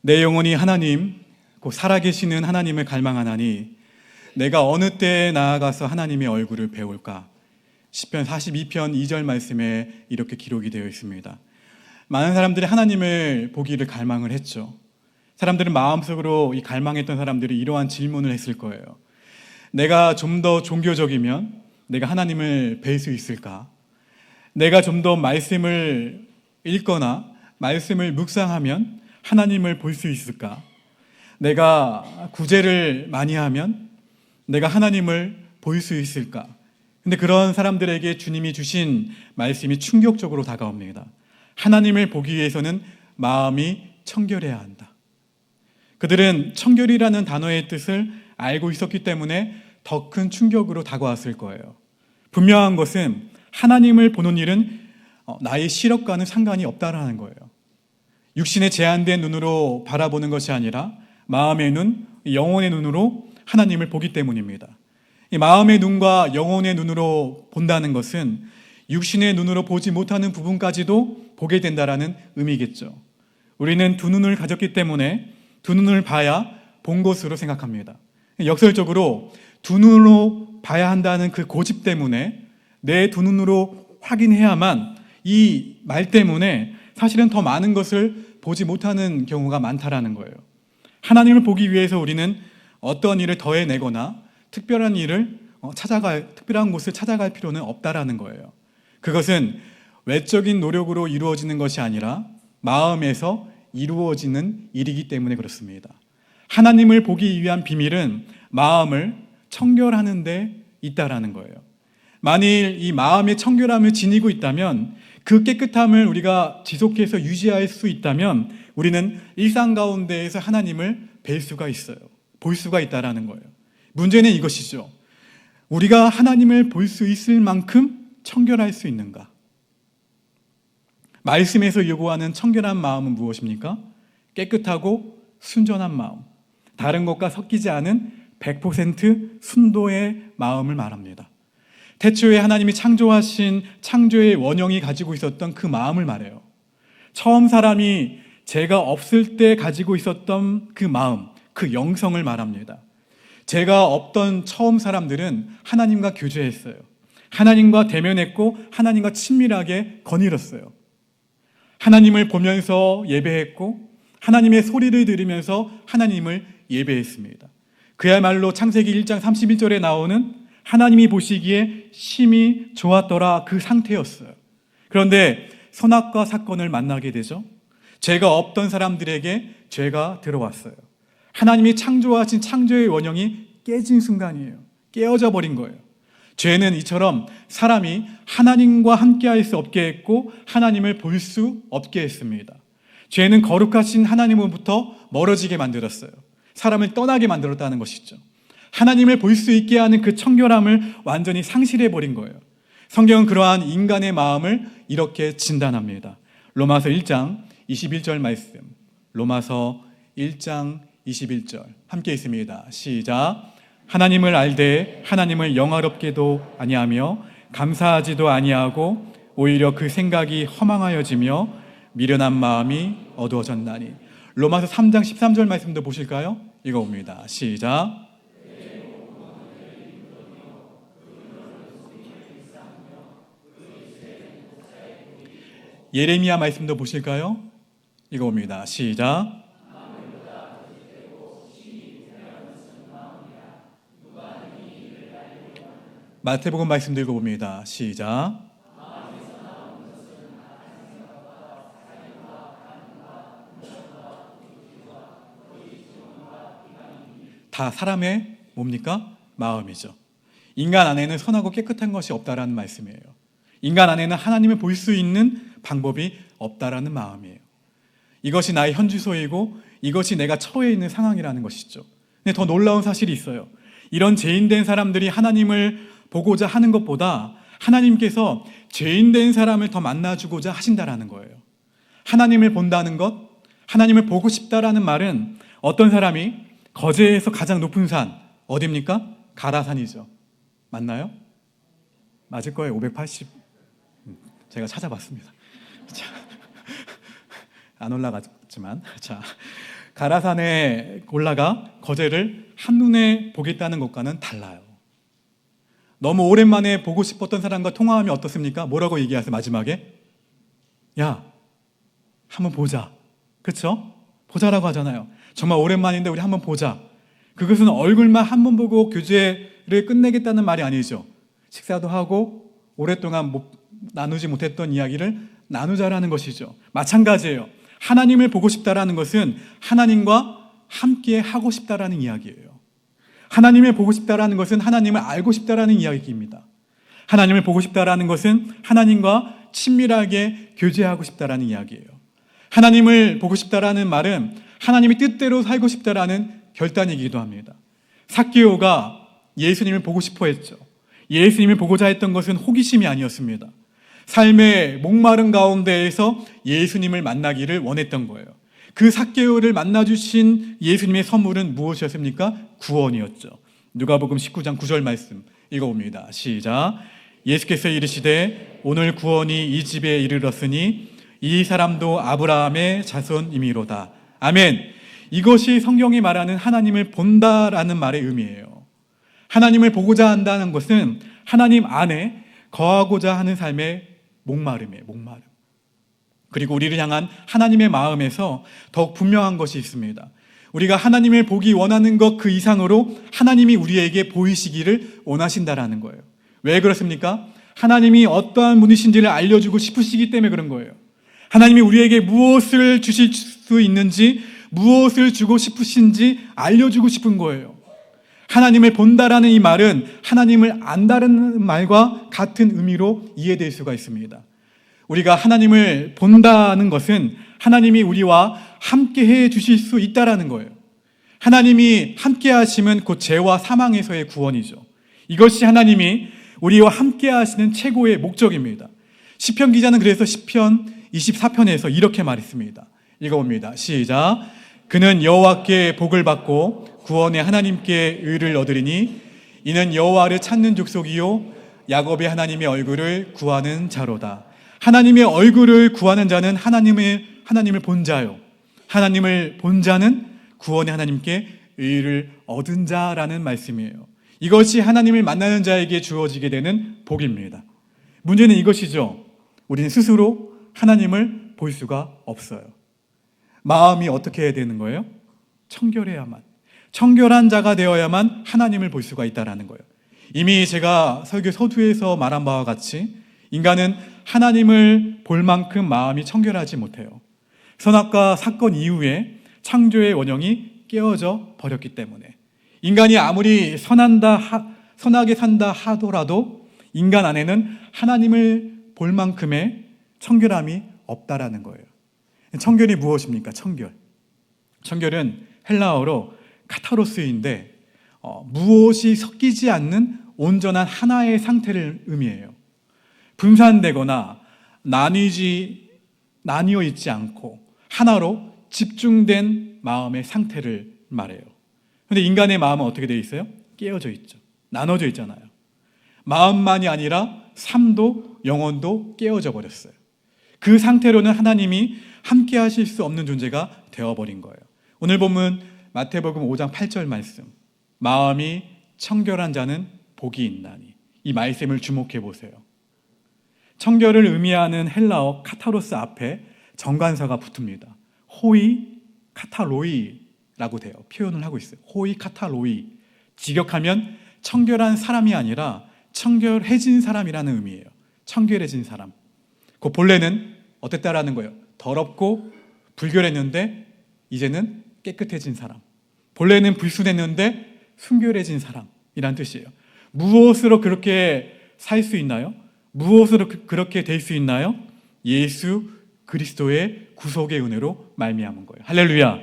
내 영혼이 하나님, 곧 살아계시는 하나님을 갈망하나니 내가 어느 때에 나아가서 하나님의 얼굴을 배울까? 시편 42편 2절 말씀에 이렇게 기록이 되어 있습니다. 많은 사람들이 하나님을 보기를 갈망을 했죠. 사람들은 마음속으로 이 갈망했던 사람들이 이러한 질문을 했을 거예요. 내가 좀 더 종교적이면 내가 하나님을 뵐 수 있을까? 내가 좀 더 말씀을 읽거나 말씀을 묵상하면 하나님을 볼 수 있을까? 내가 구제를 많이 하면 내가 하나님을 볼 수 있을까? 근데 그런 사람들에게 주님이 주신 말씀이 충격적으로 다가옵니다. 하나님을 보기 위해서는 마음이 청결해야 한다. 그들은 청결이라는 단어의 뜻을 알고 있었기 때문에 더 큰 충격으로 다가왔을 거예요. 분명한 것은 하나님을 보는 일은 나의 시력과는 상관이 없다라는 거예요. 육신의 제한된 눈으로 바라보는 것이 아니라 마음의 눈, 영혼의 눈으로 하나님을 보기 때문입니다. 이 마음의 눈과 영혼의 눈으로 본다는 것은 육신의 눈으로 보지 못하는 부분까지도 보게 된다라는 의미겠죠. 우리는 두 눈을 가졌기 때문에 두 눈을 봐야 본 것으로 생각합니다. 역설적으로 두 눈으로 봐야 한다는 그 고집 때문에 내 두 눈으로 확인해야만 이 말 때문에 사실은 더 많은 것을 보지 못하는 경우가 많다라는 거예요. 하나님을 보기 위해서 우리는 어떤 일을 더해내거나 특별한 곳을 찾아갈 필요는 없다라는 거예요. 그것은 외적인 노력으로 이루어지는 것이 아니라 마음에서 이루어지는 일이기 때문에 그렇습니다. 하나님을 보기 위한 비밀은 마음을 청결하는 데 있다라는 거예요. 만일 이 마음의 청결함을 지니고 있다면, 그 깨끗함을 우리가 지속해서 유지할 수 있다면 우리는 일상 가운데에서 하나님을 뵐 수가 있어요. 볼 수가 있다라는 거예요. 문제는 이것이죠. 우리가 하나님을 볼 수 있을 만큼 청결할 수 있는가? 말씀에서 요구하는 청결한 마음은 무엇입니까? 깨끗하고 순전한 마음, 다른 것과 섞이지 않은 100% 순도의 마음을 말합니다. 태초에 하나님이 창조하신 창조의 원형이 가지고 있었던 그 마음을 말해요. 처음 사람이 죄가 없을 때 가지고 있었던 그 마음, 그 영성을 말합니다. 죄가 없던 처음 사람들은 하나님과 교제했어요. 하나님과 대면했고 하나님과 친밀하게 거닐었어요. 하나님을 보면서 예배했고 하나님의 소리를 들으면서 하나님을 예배했습니다. 그야말로 창세기 1장 31절에 나오는 하나님이 보시기에 심히 좋았더라, 그 상태였어요. 그런데 선악과 사건을 만나게 되죠. 죄가 없던 사람들에게 죄가 들어왔어요. 하나님이 창조하신 창조의 원형이 깨진 순간이에요. 깨어져 버린 거예요. 죄는 이처럼 사람이 하나님과 함께할 수 없게 했고 하나님을 볼 수 없게 했습니다. 죄는 거룩하신 하나님으로부터 멀어지게 만들었어요. 사람을 떠나게 만들었다는 것이죠. 하나님을 볼 수 있게 하는 그 청결함을 완전히 상실해버린 거예요. 성경은 그러한 인간의 마음을 이렇게 진단합니다. 로마서 1장 21절 말씀, 로마서 1장 21절 함께 있습니다. 시작. 하나님을 알되 하나님을 영화롭게도 아니하며 감사하지도 아니하고 오히려 그 생각이 허망하여지며 미련한 마음이 어두워졌나니. 로마서 3장 13절 말씀도 보실까요? 읽어봅니다. 시작. 예레미야 말씀도 보실까요? 읽어봅니다. 시작. 마태복음 말씀도 읽어봅니다. 시작. 다 사람의 뭡니까? 마음이죠. 인간 안에는 선하고 깨끗한 것이 없다라는 말씀이에요. 인간 안에는 하나님을 볼 수 있는 방법이 없다라는 마음이에요. 이것이 나의 현주소이고 이것이 내가 처해 있는 상황이라는 것이죠. 근데 더 놀라운 사실이 있어요. 이런 죄인된 사람들이 하나님을 보고자 하는 것보다 하나님께서 죄인된 사람을 더 만나주고자 하신다라는 거예요. 하나님을 본다는 것, 하나님을 보고 싶다라는 말은 어떤 사람이 거제에서 가장 높은 산 어디입니까? 가라산이죠. 맞나요? 맞을 거예요. 580. 제가 찾아봤습니다. 자, 안 올라갔지만. 자, 가라산에 올라가 거제를 한눈에 보겠다는 것과는 달라요. 너무 오랜만에 보고 싶었던 사람과 통화하면 어떻습니까? 뭐라고 얘기하세요, 마지막에? 야, 한번 보자. 그렇죠? 보자라고 하잖아요. 정말 오랜만인데 우리 한번 보자. 그것은 얼굴만 한번 보고 교제를 끝내겠다는 말이 아니죠. 식사도 하고 오랫동안 나누지 못했던 이야기를 나누자라는 것이죠. 마찬가지예요. 하나님을 보고 싶다라는 것은 하나님과 함께 하고 싶다라는 이야기예요. 하나님을 보고 싶다라는 것은 하나님을 알고 싶다라는 이야기입니다. 하나님을 보고 싶다라는 것은 하나님과 친밀하게 교제하고 싶다라는 이야기예요. 하나님을 보고 싶다라는 말은 하나님의 뜻대로 살고 싶다라는 결단이기도 합니다. 삭개오가 예수님을 보고 싶어 했죠. 예수님을 보고자 했던 것은 호기심이 아니었습니다. 삶의 목마른 가운데에서 예수님을 만나기를 원했던 거예요. 그 삭개오를 만나주신 예수님의 선물은 무엇이었습니까? 구원이었죠. 누가복음 19장 9절 말씀 읽어봅니다. 시작. 예수께서 이르시되 오늘 구원이 이 집에 이르렀으니 이 사람도 아브라함의 자손이미로다. 아멘. 이것이 성경이 말하는 하나님을 본다라는 말의 의미예요. 하나님을 보고자 한다는 것은 하나님 안에 거하고자 하는 삶의 목마름이에요. 목마름. 그리고 우리를 향한 하나님의 마음에서 더욱 분명한 것이 있습니다. 우리가 하나님을 보기 원하는 것 그 이상으로 하나님이 우리에게 보이시기를 원하신다라는 거예요. 왜 그렇습니까? 하나님이 어떠한 분이신지를 알려주고 싶으시기 때문에 그런 거예요. 하나님이 우리에게 무엇을 주실 수 있는지, 무엇을 주고 싶으신지 알려주고 싶은 거예요. 하나님을 본다라는 이 말은 하나님을 안다는 말과 같은 의미로 이해될 수가 있습니다. 우리가 하나님을 본다는 것은 하나님이 우리와 함께 해 주실 수 있다라는 거예요. 하나님이 함께 하심은 곧 죄와 사망에서의 구원이죠. 이것이 하나님이 우리와 함께 하시는 최고의 목적입니다. 시편 기자는 그래서 시편 24편에서 이렇게 말했습니다. 읽어봅니다. 시작. 그는 여호와께 복을 받고 구원의 하나님께 의를 얻으리니 이는 여호와를 찾는 족속이요 야곱의 하나님의 얼굴을 구하는 자로다. 하나님의 얼굴을 구하는 자는 하나님을 본 자요. 하나님을 본 자는 구원의 하나님께 의를 얻은 자라는 말씀이에요. 이것이 하나님을 만나는 자에게 주어지게 되는 복입니다. 문제는 이것이죠. 우리는 스스로 하나님을 볼 수가 없어요. 마음이 어떻게 해야 되는 거예요? 청결해야만. 청결한 자가 되어야만 하나님을 볼 수가 있다는 거예요. 이미 제가 설교 서두에서 말한 바와 같이 인간은 하나님을 볼 만큼 마음이 청결하지 못해요. 선악과 사건 이후에 창조의 원형이 깨어져 버렸기 때문에 인간이 아무리 선하게 산다 하더라도 인간 안에는 하나님을 볼 만큼의 청결함이 없다라는 거예요. 청결이 무엇입니까? 청결은 헬라어로 카타로스인데 무엇이 섞이지 않는 온전한 하나의 상태를 의미해요. 분산되거나 나뉘어 있지 않고 하나로 집중된 마음의 상태를 말해요. 그런데 인간의 마음은 어떻게 되어 있어요? 깨어져 있죠. 나눠져 있잖아요. 마음만이 아니라 삶도 영혼도 깨어져 버렸어요. 그 상태로는 하나님이 함께 하실 수 없는 존재가 되어버린 거예요. 오늘 본문 마태복음 5장 8절 말씀, 마음이 청결한 자는 복이 있나니, 이 말씀을 주목해 보세요. 청결을 의미하는 헬라어 카타로스 앞에 정관사가 붙습니다. 호이 카타로이라고 돼요. 표현을 하고 있어요. 호이 카타로이. 직역하면 청결한 사람이 아니라 청결해진 사람이라는 의미예요. 청결해진 사람. 그 본래는 어땠다라는 거예요? 더럽고 불결했는데 이제는 깨끗해진 사람. 본래는 불순했는데 순결해진 사람이란 뜻이에요. 무엇으로 그렇게 살 수 있나요? 무엇으로 그렇게 될 수 있나요? 예수 그리스도의 구속의 은혜로 말미암은 거예요. 할렐루야.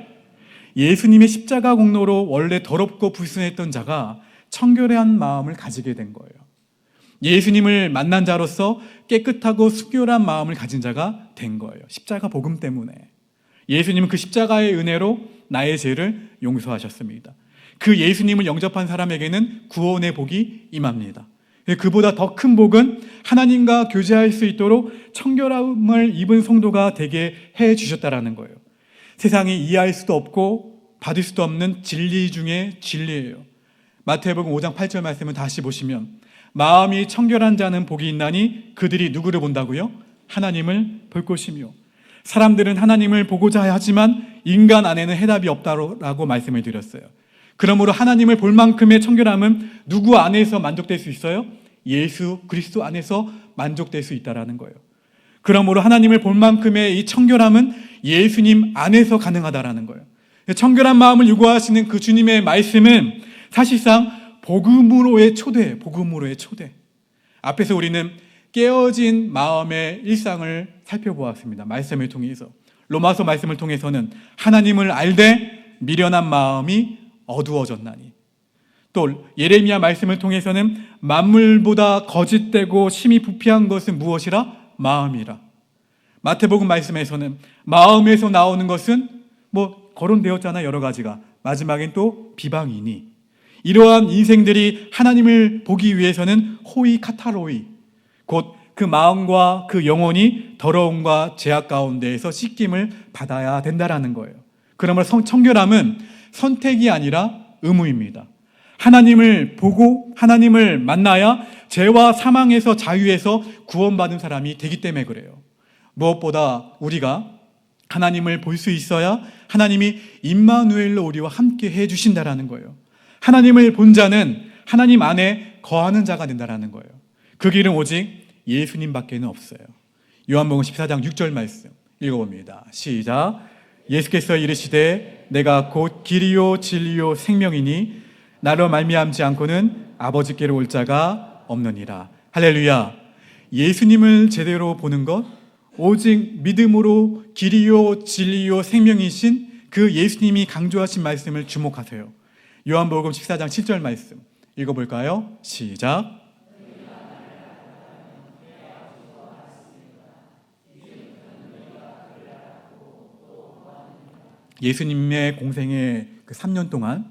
예수님의 십자가 공로로 원래 더럽고 불순했던 자가 청결한 마음을 가지게 된 거예요. 예수님을 만난 자로서 깨끗하고 순결한 마음을 가진 자가 된 거예요. 십자가 복음 때문에. 예수님은 그 십자가의 은혜로 나의 죄를 용서하셨습니다. 그 예수님을 영접한 사람에게는 구원의 복이 임합니다. 그보다 더 큰 복은 하나님과 교제할 수 있도록 청결함을 입은 성도가 되게 해 주셨다라는 거예요. 세상이 이해할 수도 없고 받을 수도 없는 진리 중에 진리예요. 마태복음 5장 8절 말씀을 다시 보시면 마음이 청결한 자는 복이 있나니 그들이 누구를 본다고요? 하나님을 볼 것이며 사람들은 하나님을 보고자 하지만 인간 안에는 해답이 없다고 말씀을 드렸어요. 그러므로 하나님을 볼 만큼의 청결함은 누구 안에서 만족될 수 있어요? 예수 그리스도 안에서 만족될 수 있다는 거예요. 그러므로 하나님을 볼 만큼의 이 청결함은 예수님 안에서 가능하다는 거예요. 청결한 마음을 요구하시는 그 주님의 말씀은 사실상 복음으로의 초대예요. 복음으로의 초대. 앞에서 우리는 깨어진 마음의 일상을 살펴보았습니다. 말씀을 통해서. 로마서 말씀을 통해서는 하나님을 알되 미련한 마음이 어두워졌나니, 또 예레미야 말씀을 통해서는 만물보다 거짓되고 심히 부패한 것은 무엇이라? 마음이라. 마태복음 말씀에서는 마음에서 나오는 것은 거론되었잖아, 여러 가지가. 마지막엔 또 비방이니. 이러한 인생들이 하나님을 보기 위해서는 호이 카타로이, 곧 그 마음과 그 영혼이 더러움과 죄악 가운데에서 씻김을 받아야 된다라는 거예요. 그러므로 청결함은 선택이 아니라 의무입니다. 하나님을 보고 하나님을 만나야 죄와 사망에서 자유해서 구원받은 사람이 되기 때문에 그래요. 무엇보다 우리가 하나님을 볼 수 있어야 하나님이 임마누엘로 우리와 함께 해주신다라는 거예요. 하나님을 본 자는 하나님 안에 거하는 자가 된다라는 거예요. 그 길은 오직 예수님밖에는 없어요. 요한복음 14장 6절 말씀 읽어봅니다. 시작. 예수께서 이르시되 내가 곧 길이요 진리요 생명이니 나로 말미암지 않고는 아버지께로 올 자가 없느니라. 할렐루야. 예수님을 제대로 보는 것, 오직 믿음으로 길이요 진리요 생명이신 그 예수님이 강조하신 말씀을 주목하세요. 요한복음 14장 7절 말씀 읽어볼까요? 시작. 예수님의 공생의 그 3년 동안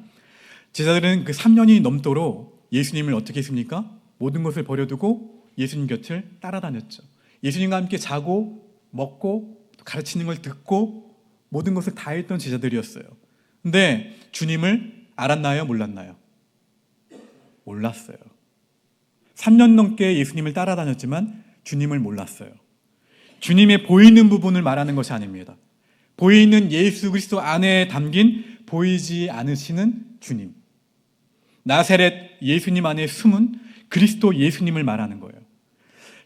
제자들은 그 3년이 넘도록 예수님을 어떻게 했습니까? 모든 것을 버려두고 예수님 곁을 따라다녔죠. 예수님과 함께 자고 먹고 가르치는 걸 듣고 모든 것을 다 했던 제자들이었어요. 근데 주님을 알았나요? 몰랐나요? 몰랐어요. 3년 넘게 예수님을 따라다녔지만 주님을 몰랐어요. 주님의 보이는 부분을 말하는 것이 아닙니다. 보이는 예수 그리스도 안에 담긴 보이지 않으시는 주님. 나사렛 예수님 안에 숨은 그리스도 예수님을 말하는 거예요.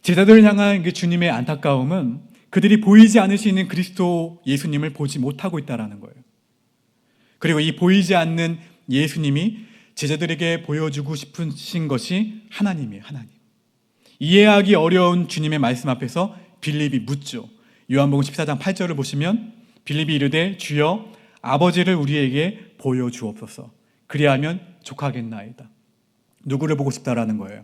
제자들을 향한 그 주님의 안타까움은 그들이 보이지 않으시는 그리스도 예수님을 보지 못하고 있다는 거예요. 그리고 이 보이지 않는 예수님이 제자들에게 보여주고 싶으신 것이 하나님이에요. 하나님. 이해하기 어려운 주님의 말씀 앞에서 빌립이 묻죠. 요한복음 14장 8절을 보시면 빌립이 이르되 주여 아버지를 우리에게 보여주옵소서. 그리하면 족하겠나이다. 누구를 보고 싶다라는 거예요?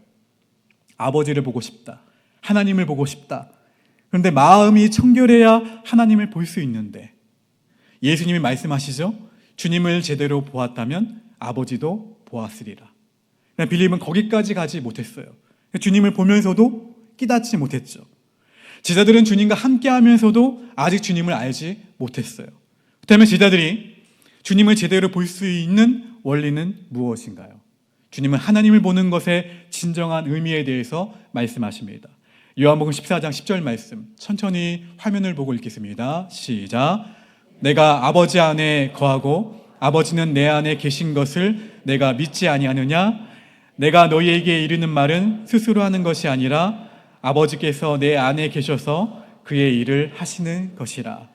아버지를 보고 싶다. 하나님을 보고 싶다. 그런데 마음이 청결해야 하나님을 볼 수 있는데 예수님이 말씀하시죠. 주님을 제대로 보았다면 아버지도 보았으리라. 빌립은 거기까지 가지 못했어요. 주님을 보면서도 깨닫지 못했죠. 제자들은 주님과 함께 하면서도 아직 주님을 알지 못했어요. 그렇다면 제자들이 주님을 제대로 볼 수 있는 원리는 무엇인가요? 주님은 하나님을 보는 것의 진정한 의미에 대해서 말씀하십니다. 요한복음 14장 10절 말씀 천천히 화면을 보고 읽겠습니다. 시작. 내가 아버지 안에 거하고 아버지는 내 안에 계신 것을 내가 믿지 아니하느냐? 내가 너희에게 이르는 말은 스스로 하는 것이 아니라 아버지께서 내 안에 계셔서 그의 일을 하시는 것이라.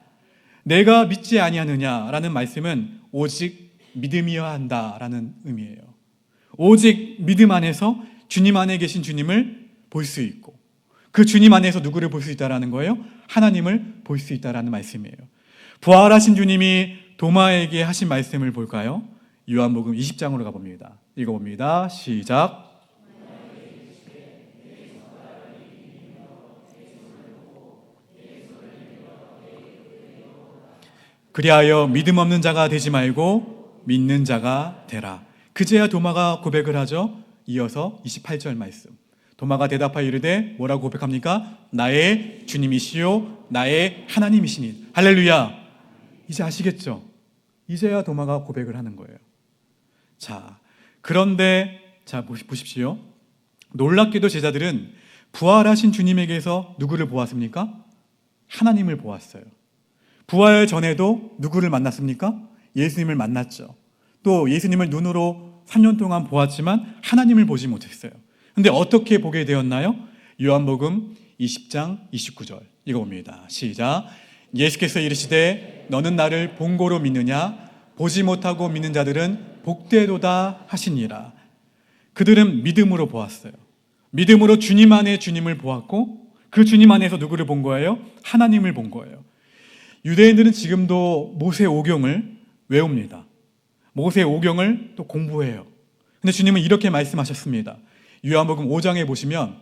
내가 믿지 아니하느냐라는 말씀은 오직 믿음이어야 한다라는 의미예요. 오직 믿음 안에서 주님 안에 계신 주님을 볼 수 있고 그 주님 안에서 누구를 볼 수 있다라는 거예요? 하나님을 볼 수 있다라는 말씀이에요. 부활하신 주님이 도마에게 하신 말씀을 볼까요? 요한복음 20장으로 가봅니다. 읽어봅니다. 시작. 그리하여 믿음 없는 자가 되지 말고 믿는 자가 되라. 그제야 도마가 고백을 하죠. 이어서 28절 말씀. 도마가 대답하여 이르되 뭐라고 고백합니까? 나의 주님이시요 나의 하나님이시니. 할렐루야. 이제 아시겠죠? 이제야 도마가 고백을 하는 거예요. 자, 그런데 자 보십시오. 놀랍게도 제자들은 부활하신 주님에게서 누구를 보았습니까? 하나님을 보았어요. 부활 전에도 누구를 만났습니까? 예수님을 만났죠. 또 예수님을 눈으로 3년 동안 보았지만 하나님을 보지 못했어요. 근데 어떻게 보게 되었나요? 요한복음 20장 29절 읽어봅니다. 시작. 예수께서 이르시되 너는 나를 본고로 믿느냐? 보지 못하고 믿는 자들은 복되도다 하시니라. 그들은 믿음으로 보았어요. 믿음으로 주님 안에 주님을 보았고 그 주님 안에서 누구를 본 거예요? 하나님을 본 거예요. 유대인들은 지금도 모세오경을 외웁니다. 모세오경을 또 공부해요. 근데 주님은 이렇게 말씀하셨습니다. 요한복음 5장에 보시면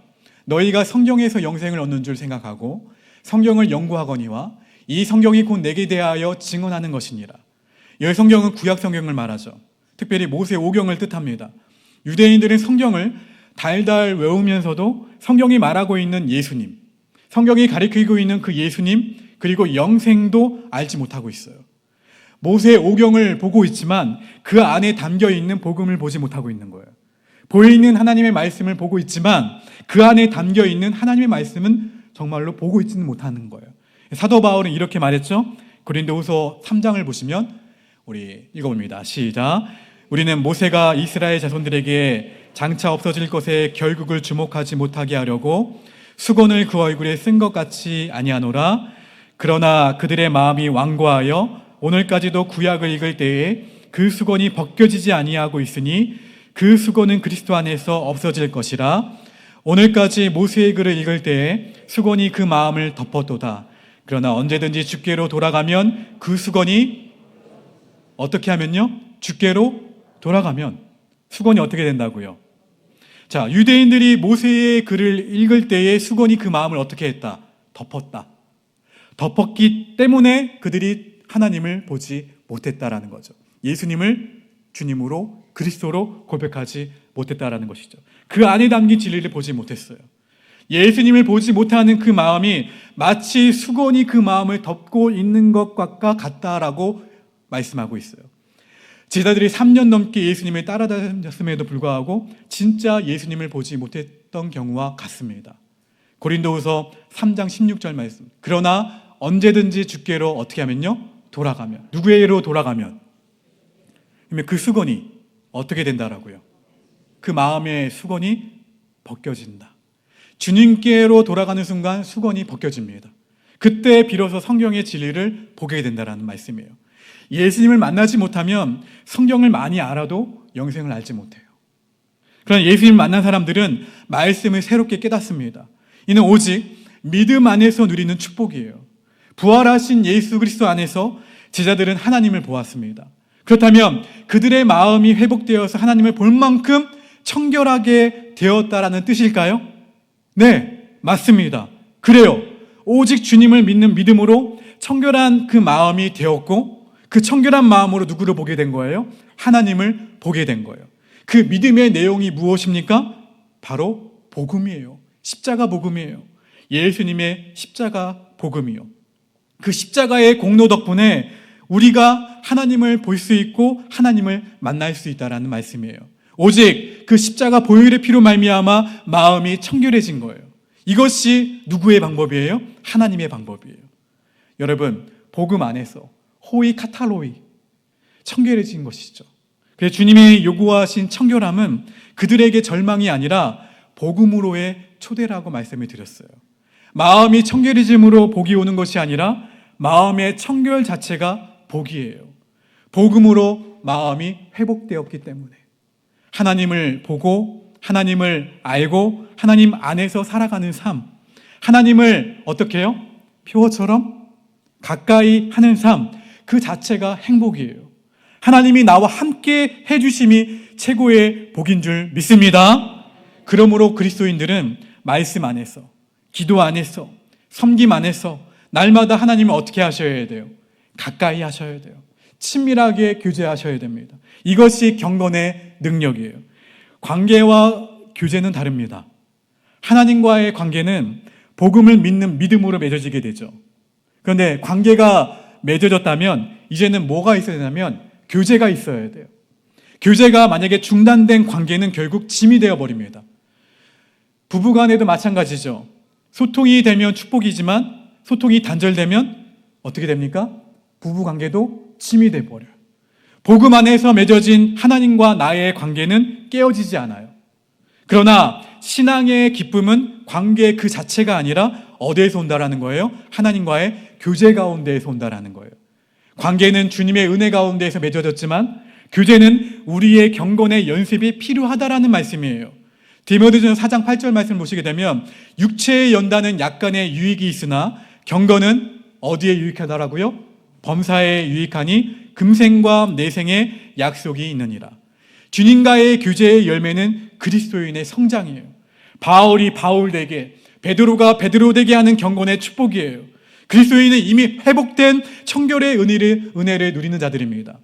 너희가 성경에서 영생을 얻는 줄 생각하고 성경을 연구하거니와 이 성경이 곧 내게 대하여 증언하는 것이니라. 여기 성경은 구약 성경을 말하죠. 특별히 모세오경을 뜻합니다. 유대인들은 성경을 달달 외우면서도 성경이 말하고 있는 예수님, 성경이 가리키고 있는 그 예수님, 그리고 영생도 알지 못하고 있어요. 모세오경을 보고 있지만 그 안에 담겨있는 복음을 보지 못하고 있는 거예요. 보이는 하나님의 말씀을 보고 있지만 그 안에 담겨있는 하나님의 말씀은 정말로 보고 있지는 못하는 거예요. 사도 바울은 이렇게 말했죠. 고린도후서 3장을 보시면 우리 읽어봅니다. 시작. 우리는 모세가 이스라엘 자손들에게 장차 없어질 것에 결국을 주목하지 못하게 하려고 수건을 그 얼굴에 쓴 것 같이 아니하노라. 그러나 그들의 마음이 완고하여 오늘까지도 구약을 읽을 때에 그 수건이 벗겨지지 아니하고 있으니 그 수건은 그리스도 안에서 없어질 것이라. 오늘까지 모세의 글을 읽을 때에 수건이 그 마음을 덮었도다. 그러나 언제든지 주께로 돌아가면 그 수건이 어떻게 하면요? 주께로 돌아가면 수건이 어떻게 된다고요? 자, 유대인들이 모세의 글을 읽을 때에 수건이 그 마음을 어떻게 했다? 덮었다. 덮었기 때문에 그들이 하나님을 보지 못했다라는 거죠. 예수님을 주님으로 그리스도로 고백하지 못했다라는 것이죠. 그 안에 담긴 진리를 보지 못했어요. 예수님을 보지 못하는 그 마음이 마치 수건이 그 마음을 덮고 있는 것과 같다라고 말씀하고 있어요. 제자들이 3년 넘게 예수님을 따라다녔음에도 불구하고 진짜 예수님을 보지 못했던 경우와 같습니다. 고린도후서 3장 16절 말씀. 그러나 언제든지 주께로 어떻게 하면요? 돌아가면. 누구에게로 돌아가면? 그러면 그 수건이 어떻게 된다라고요? 그 마음의 수건이 벗겨진다. 주님께로 돌아가는 순간 수건이 벗겨집니다. 그때 비로소 성경의 진리를 보게 된다는 말씀이에요. 예수님을 만나지 못하면 성경을 많이 알아도 영생을 알지 못해요. 그러나 예수님을 만난 사람들은 말씀을 새롭게 깨닫습니다. 이는 오직 믿음 안에서 누리는 축복이에요. 부활하신 예수 그리스도 안에서 제자들은 하나님을 보았습니다. 그렇다면 그들의 마음이 회복되어서 하나님을 볼 만큼 청결하게 되었다라는 뜻일까요? 네, 맞습니다. 그래요. 오직 주님을 믿는 믿음으로 청결한 그 마음이 되었고 그 청결한 마음으로 누구를 보게 된 거예요? 하나님을 보게 된 거예요. 그 믿음의 내용이 무엇입니까? 바로 복음이에요. 십자가 복음이에요. 예수님의 십자가 복음이요. 그 십자가의 공로 덕분에 우리가 하나님을 볼 수 있고 하나님을 만날 수 있다라는 말씀이에요. 오직 그 십자가 보혈의 피로 말미암아 마음이 청결해진 거예요. 이것이 누구의 방법이에요? 하나님의 방법이에요. 여러분, 복음 안에서 호이 카탈로이, 청결해진 것이죠. 그래서 주님이 요구하신 청결함은 그들에게 절망이 아니라 복음으로의 초대라고 말씀을 드렸어요. 마음이 청결해짐으로 복이 오는 것이 아니라 마음의 청결 자체가 복이에요. 복음으로 마음이 회복되었기 때문에 하나님을 보고 하나님을 알고 하나님 안에서 살아가는 삶, 하나님을 어떻게 해요? 표어처럼 가까이 하는 삶, 그 자체가 행복이에요. 하나님이 나와 함께 해주심이 최고의 복인 줄 믿습니다. 그러므로 그리스도인들은 말씀 안에서, 기도 안에서, 섬김 안에서 날마다 하나님을 어떻게 하셔야 돼요? 가까이 하셔야 돼요. 친밀하게 교제하셔야 됩니다. 이것이 경건의 능력이에요. 관계와 교제는 다릅니다. 하나님과의 관계는 복음을 믿는 믿음으로 맺어지게 되죠. 그런데 관계가 맺어졌다면 이제는 뭐가 있어야 되냐면 교제가 있어야 돼요. 교제가 만약에 중단된 관계는 결국 짐이 되어버립니다. 부부간에도 마찬가지죠. 소통이 되면 축복이지만 소통이 단절되면 어떻게 됩니까? 부부관계도 짐이 돼버려요. 복음 안에서 맺어진 하나님과 나의 관계는 깨어지지 않아요. 그러나 신앙의 기쁨은 관계 그 자체가 아니라 어디에서 온다라는 거예요? 하나님과의 교제 가운데에서 온다라는 거예요. 관계는 주님의 은혜 가운데에서 맺어졌지만 교제는 우리의 경건의 연습이 필요하다라는 말씀이에요. 디모데전서 4장 8절 말씀을 보시게 되면 육체의 연단은 약간의 유익이 있으나 경건은 어디에 유익하다라고요? 범사에 유익하니 금생과 내생의 약속이 있느니라. 주님과의 교제의 열매는 그리스도인의 성장이에요. 바울이 바울되게, 베드로가 베드로되게 하는 경건의 축복이에요. 그리스도인은 이미 회복된 청결의 은혜를 누리는 자들입니다.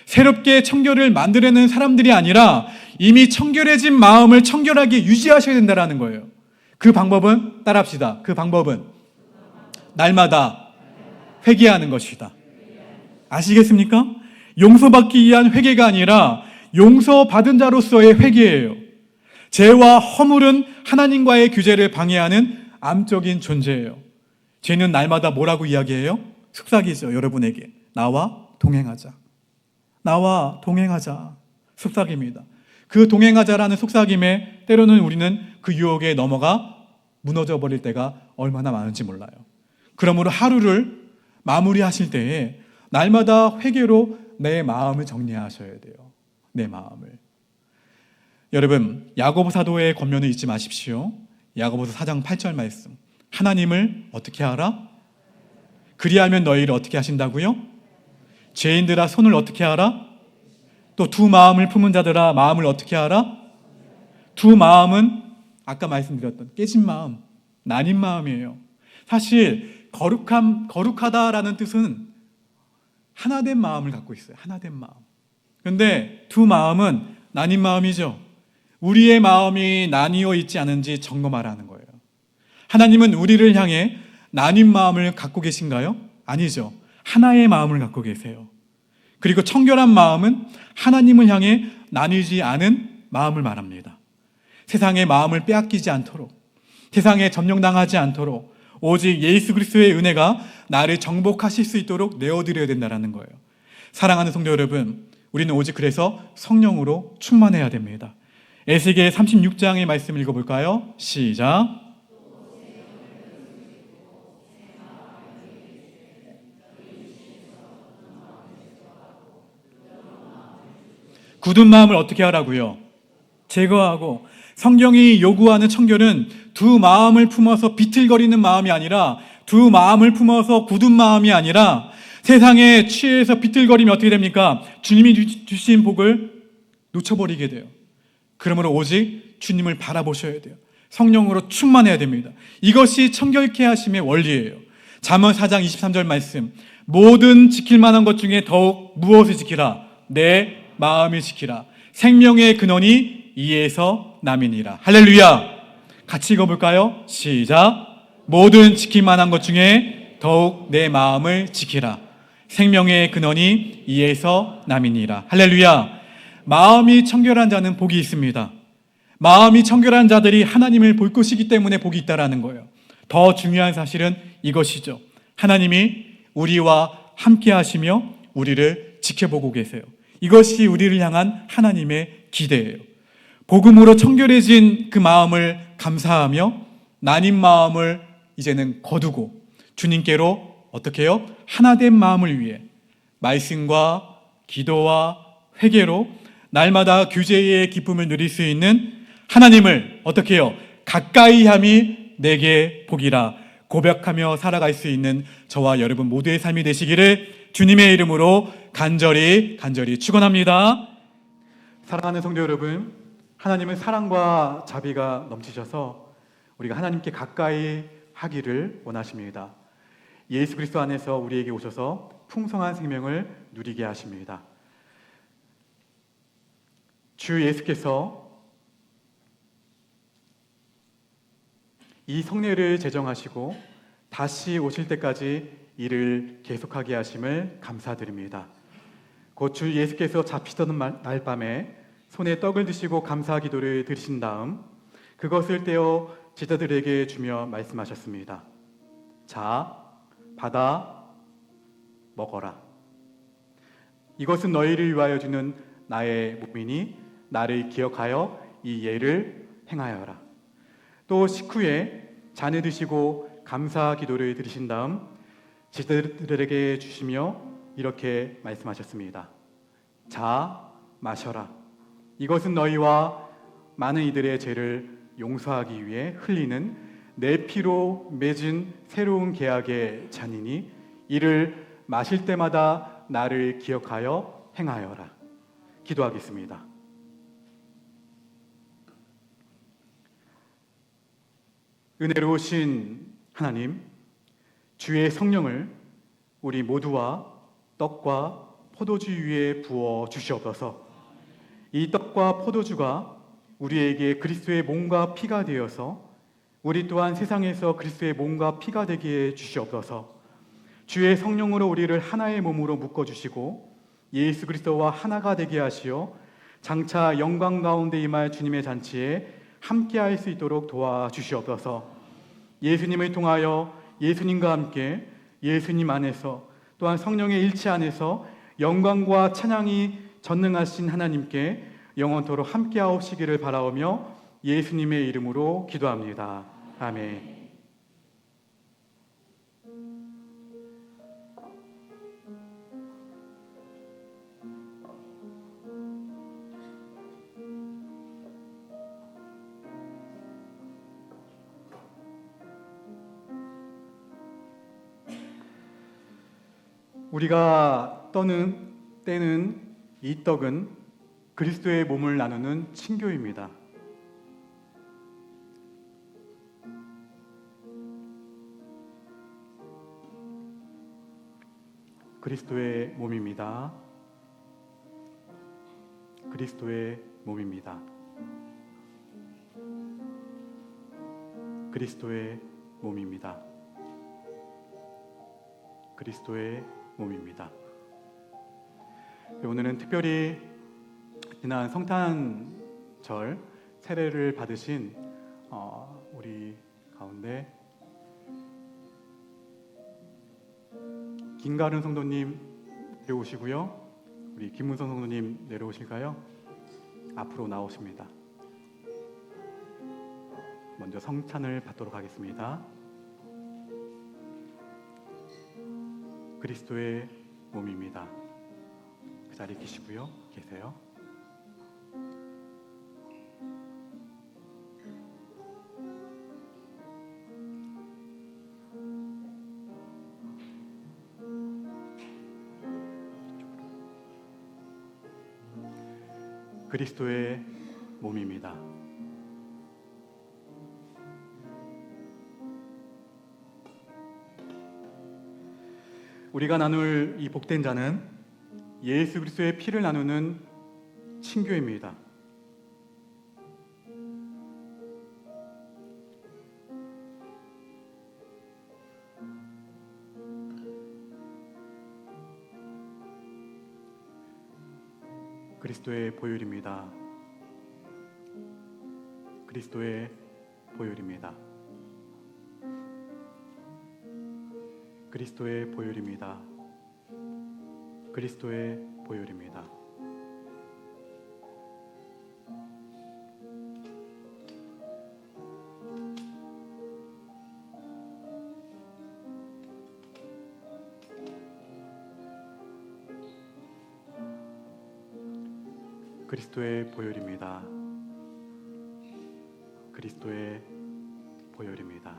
새롭게 청결을 만들어내는 사람들이 아니라 이미 청결해진 마음을 청결하게 유지하셔야 된다는 거예요. 그 방법은 따라합시다. 그 방법은 날마다 회개하는 것이다. 아시겠습니까? 용서받기 위한 회개가 아니라 용서받은 자로서의 회개예요. 죄와 허물은 하나님과의 교제를 방해하는 암적인 존재예요. 죄는 날마다 뭐라고 이야기해요? 속삭이죠. 여러분에게 나와 동행하자. 나와 동행하자. 속삭입니다. 그 동행하자라는 속삭임에 때로는 우리는 그 유혹에 넘어가 무너져 버릴 때가 얼마나 많은지 몰라요. 그러므로 하루를 마무리하실 때에 날마다 회개로 내 마음을 정리하셔야 돼요. 내 마음을. 여러분, 야고보 사도의 권면을 잊지 마십시오. 야고보서 4장 8절 말씀. 하나님을 어떻게 하라? 그리하면 너희를 어떻게 하신다고요? 죄인들아 손을 어떻게 하라? 또 두 마음을 품은 자들아 마음을 어떻게 하라? 두 마음은 아까 말씀드렸던 깨진 마음, 나뉜 마음이에요. 사실 거룩하다라는 뜻은 하나된 마음을 갖고 있어요. 하나된 마음. 그런데 두 마음은 나뉜 마음이죠. 우리의 마음이 나뉘어 있지 않은지 점검하라는 거예요. 하나님은 우리를 향해 나뉜 마음을 갖고 계신가요? 아니죠. 하나의 마음을 갖고 계세요. 그리고 청결한 마음은 하나님을 향해 나뉘지 않은 마음을 말합니다. 세상의 마음을 빼앗기지 않도록, 세상에 점령당하지 않도록 오직 예수 그리스도의 은혜가 나를 정복하실 수 있도록 내어드려야 된다는 거예요. 사랑하는 성도 여러분, 우리는 오직 그래서 성령으로 충만해야 됩니다. 에스겔 36장의 말씀 읽어볼까요? 시작. 굳은 마음을 어떻게 하라고요? 제거하고. 성경이 요구하는 청결은 두 마음을 품어서 비틀거리는 마음이 아니라, 두 마음을 품어서 굳은 마음이 아니라, 세상에 취해서 비틀거리면 어떻게 됩니까? 주님이 주신 복을 놓쳐버리게 돼요. 그러므로 오직 주님을 바라보셔야 돼요. 성령으로 충만해야 됩니다. 이것이 청결케 하심의 원리예요. 잠언 4장 23절 말씀. 모든 지킬 만한 것 중에 더욱 무엇을 지키라? 내 마음을 지키라. 생명의 근원이 이에서 남이니라. 할렐루야. 같이 읽어볼까요? 시작. 모든 지킬 만한 것 중에 더욱 내 마음을 지키라. 생명의 근원이 이에서 남이니라. 할렐루야. 마음이 청결한 자는 복이 있습니다. 마음이 청결한 자들이 하나님을 볼 것이기 때문에 복이 있다라는 거예요. 더 중요한 사실은 이것이죠. 하나님이 우리와 함께 하시며 우리를 지켜보고 계세요. 이것이 우리를 향한 하나님의 기대예요. 복음으로 청결해진 그 마음을 감사하며 나뉜 마음을 이제는 거두고 주님께로 어떻게 해요? 하나된 마음을 위해 말씀과 기도와 회개로 날마다 교제의 기쁨을 누릴 수 있는 하나님을 어떻게 해요? 가까이 함이 내게 복이라 고백하며 살아갈 수 있는 저와 여러분 모두의 삶이 되시기를 주님의 이름으로 간절히 축원합니다. 사랑하는 성도 여러분, 하나님은 사랑과 자비가 넘치셔서 우리가 하나님께 가까이 하기를 원하십니다. 예수 그리스도 안에서 우리에게 오셔서 풍성한 생명을 누리게 하십니다. 주 예수께서 이 성례를 제정하시고 다시 오실 때까지 일을 계속하게 하심을 감사드립니다. 곧 주 예수께서 잡히던 날 밤에 손에 떡을 드시고 감사 기도를 드리신 다음 그것을 떼어 제자들에게 주며 말씀하셨습니다. 자, 받아 먹어라. 이것은 너희를 위하여 주는 나의 몸이니 나를 기억하여 이 예를 행하여라. 또 식후에 잔을 드시고 감사 기도를 드리신 다음 제자들에게 주시며 이렇게 말씀하셨습니다. 자, 마셔라. 이것은 너희와 많은 이들의 죄를 용서하기 위해 흘리는 내 피로 맺은 새로운 계약의 잔이니 이를 마실 때마다 나를 기억하여 행하여라. 기도하겠습니다. 은혜로우신 하나님, 주의 성령을 우리 모두와 떡과 포도주 위에 부어 주시옵소서. 이 떡과 포도주가 우리에게 그리스도의 몸과 피가 되어서 우리 또한 세상에서 그리스도의 몸과 피가 되게 해 주시옵소서. 주의 성령으로 우리를 하나의 몸으로 묶어주시고 예수 그리스도와 하나가 되게 하시어 장차 영광 가운데 임할 주님의 잔치에 함께할 수 있도록 도와주시옵소서. 예수님을 통하여 예수님과 함께 예수님 안에서 또한 성령의 일치 안에서 영광과 찬양이 전능하신 하나님께 영원토록 함께하옵시기를 바라오며 예수님의 이름으로 기도합니다. 아멘. 우리가 떼는 이 떡은 그리스도의 몸을 나누는 친교입니다. 그리스도의 몸입니다. 그리스도의 몸입니다. 그리스도의 몸입니다. 그리스도의 몸입니다. 오늘은 특별히 지난 성탄절 세례를 받으신 우리 가운데 김가른 성도님 내려오시고요. 우리 김문성 성도님 내려오실까요? 앞으로 나오십니다. 먼저 성찬을 받도록 하겠습니다. 그리스도의 몸입니다. 그 자리에 계시고요. 계세요. 그리스도의 몸입니다. 우리가 나눌 이 복된 잔은 예수 그리스도의 피를 나누는 친교입니다. 그리스도의 보혈입니다. 그리스도의 보혈입니다. 그리스도의 보혈입니다. 그리스도의 보혈입니다. 그리스도의 보혈입니다. 그리스도의 보혈입니다.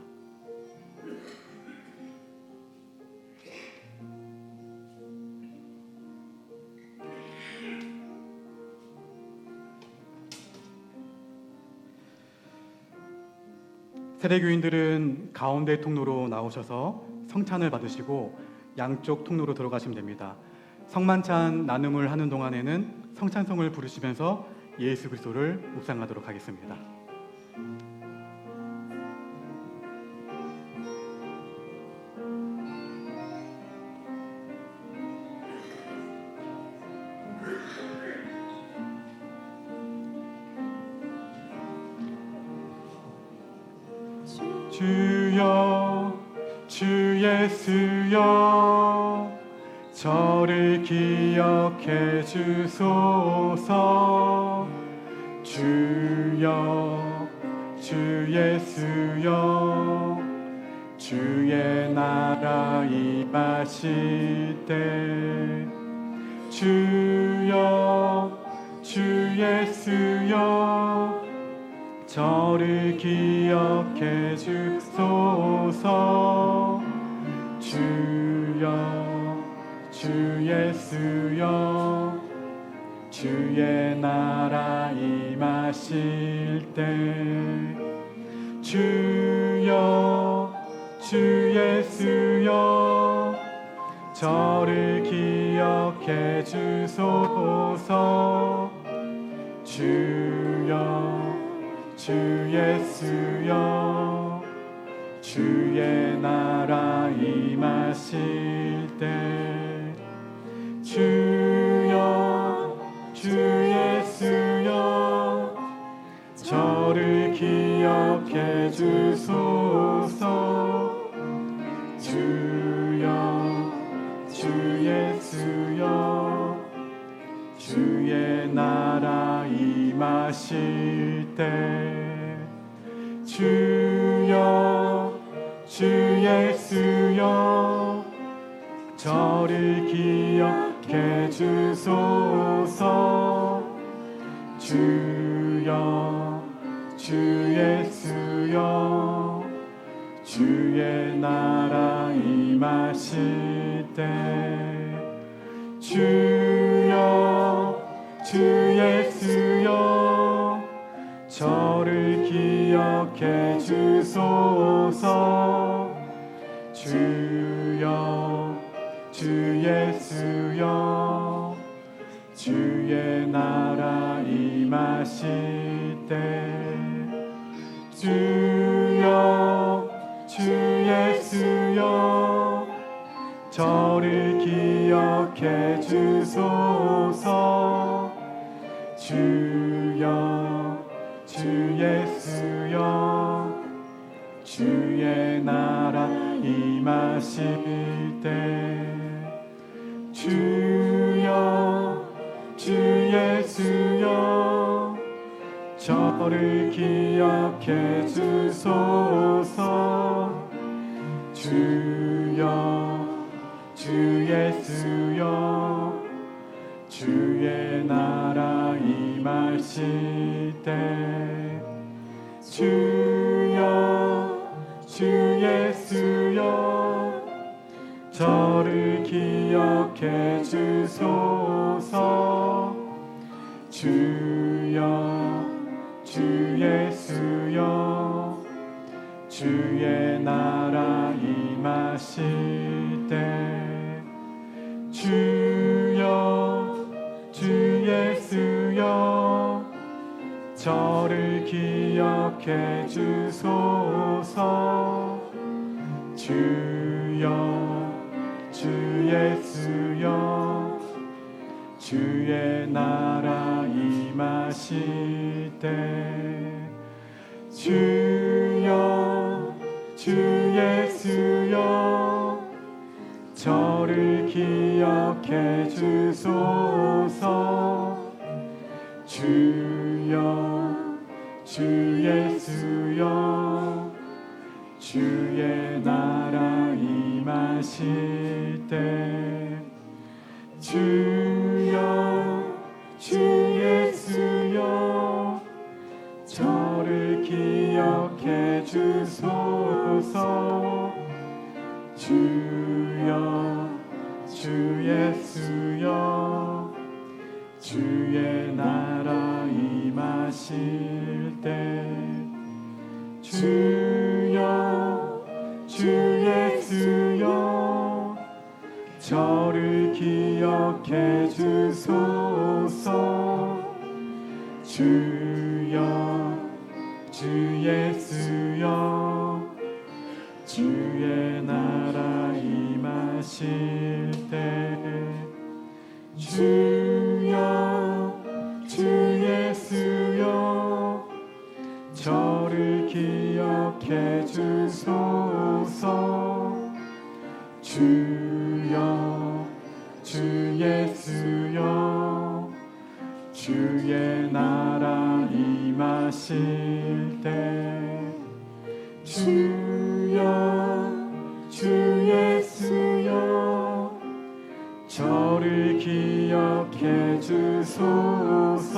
세례교인들은 가운데 통로로 나오셔서 성찬을 받으시고 양쪽 통로로 들어가시면 됩니다. 성만찬 나눔을 하는 동안에는 성찬송을 부르시면서 예수 그리스도를 묵상하도록 하겠습니다. 주여 주 예수여 저를 기억해 주소서. 주여 주 예수여 주의 나라 임하실 때 주여 주 예수여 저를 기억해 주소서. 주여 주 예수여 주의 나라 임하실 때 주여 주 예수여 저를 기억해 주소서. 주여 주 예수여 주의 나라 임하실 때 주여 주 예수여 저를 기억해 주소서. 주여 주 예수여 주의 나라 임하실 때 주여 주 예수여 저를 기억해 주소서. 주여 주 예수여 주의 나라 임하실 때 주여 주 예수여 저를 기억해 주소서. 주여 주 예수여 주의 나라 임하실 때 주여 주 예수여 저를 기억해 주소서. 주여 주 예수여 주의 나라 임하실 때 주여 주 예수여 저를 기억해 주소서. 주여 주 예수여 주의 나라 임하실 때 주여 주 예수여 저를 기억해 주소서. 주여 주 예수여 주의 나라 임하실 때 주여 주 예수여 저를 기억해 주소서. 주여 주 예수여 주의 나라 임하실 때 주여 주 예수여 저를 기억해 주소서. 주여 주 예수여 주의 나라 임하실 때 주여 주 예수여 저를 기억해 주소서. 주여 주 예수여 주의 나라 임하실 때 주여 주 예수여 저를 기억해 주소서. 주여 주 예수여 주의 나라 임하실 때 주여 주 예수여 저 저를 기억해 주소서. 주여 주 예수여 주의 나라 임하실 때 주여 주 예수여 저를 기억해 주소서.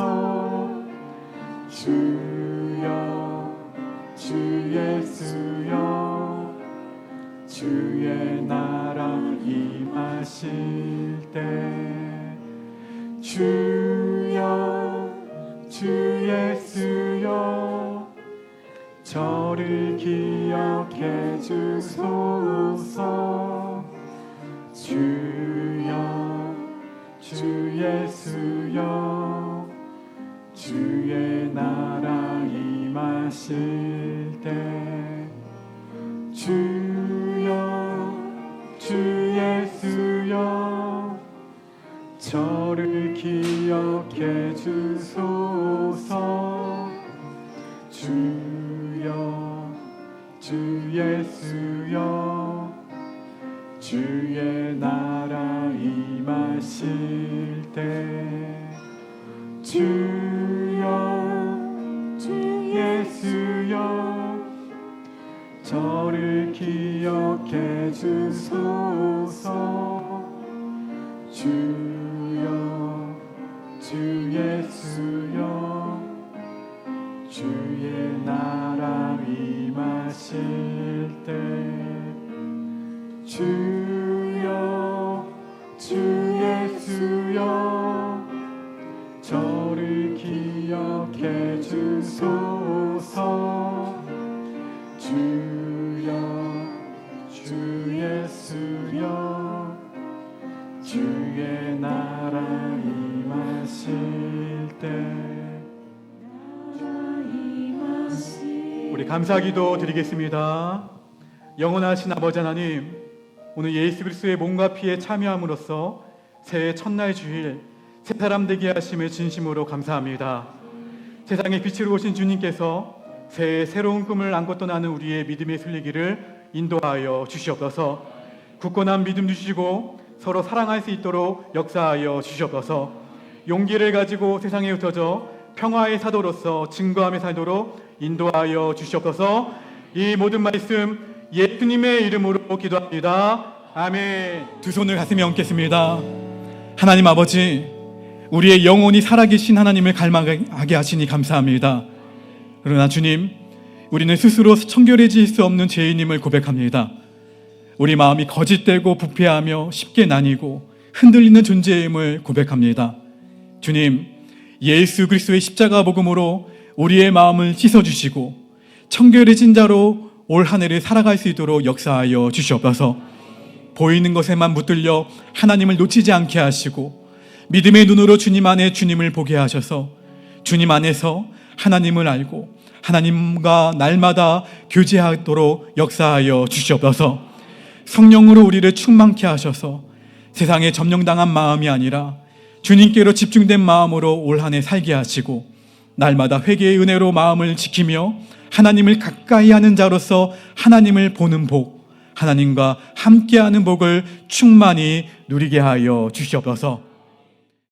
주여 주 예수여 주의 나라 임하실 때 주여 주 예수여 저를 기억해 주소서. 주여 주 예수여 주의 나라 임하실 때 주여 주 예수여 저를 기억해 주소서. 주여 주 예수여 주의 나라 임하실 때 주여 주 예수여 저를 기억해 주소서. 주여 주 예수여 주의 나라 임하실 때 주여 주 예수여 저를 기억해 주소서. 주여 주 예수여 주의 나라 임하실 때 우리 감사기도 드리겠습니다. 영원하신 아버지 하나님, 오늘 예수 그리스도의 몸과 피에 참여함으로써 새해 첫날 주일 새 사람 되게 하심을 진심으로 감사합니다. 세상의 빛으로 오신 주님께서 새해 새로운 꿈을 안고 떠나는 우리의 믿음의 순리기를 인도하여 주시옵소서. 굳건한 믿음 주시고 서로 사랑할 수 있도록 역사하여 주시옵소서. 용기를 가지고 세상에 흩어져 평화의 사도로서 증거함에 살도록 인도하여 주시옵소서. 이 모든 말씀 예수님의 이름으로 기도합니다. 아멘. 두 손을 가슴에 얹겠습니다. 하나님 아버지, 우리의 영혼이 살아계신 하나님을 갈망하게 하시니 감사합니다. 그러나 주님, 우리는 스스로 청결해질 수 없는 죄인임을 고백합니다. 우리 마음이 거짓되고 부패하며 쉽게 나뉘고 흔들리는 존재임을 고백합니다. 주님, 예수 그리스도의 십자가 복음으로 우리의 마음을 씻어주시고 청결해진 자로 올 한 해를 살아갈 수 있도록 역사하여 주시옵소서. 보이는 것에만 붙들려 하나님을 놓치지 않게 하시고 믿음의 눈으로 주님 안에 주님을 보게 하셔서 주님 안에서 하나님을 알고 하나님과 날마다 교제하도록 역사하여 주시옵소서. 성령으로 우리를 충만케 하셔서 세상에 점령당한 마음이 아니라 주님께로 집중된 마음으로 올 한 해 살게 하시고 날마다 회개의 은혜로 마음을 지키며 하나님을 가까이 하는 자로서 하나님을 보는 복, 하나님과 함께하는 복을 충만히 누리게 하여 주시옵소서.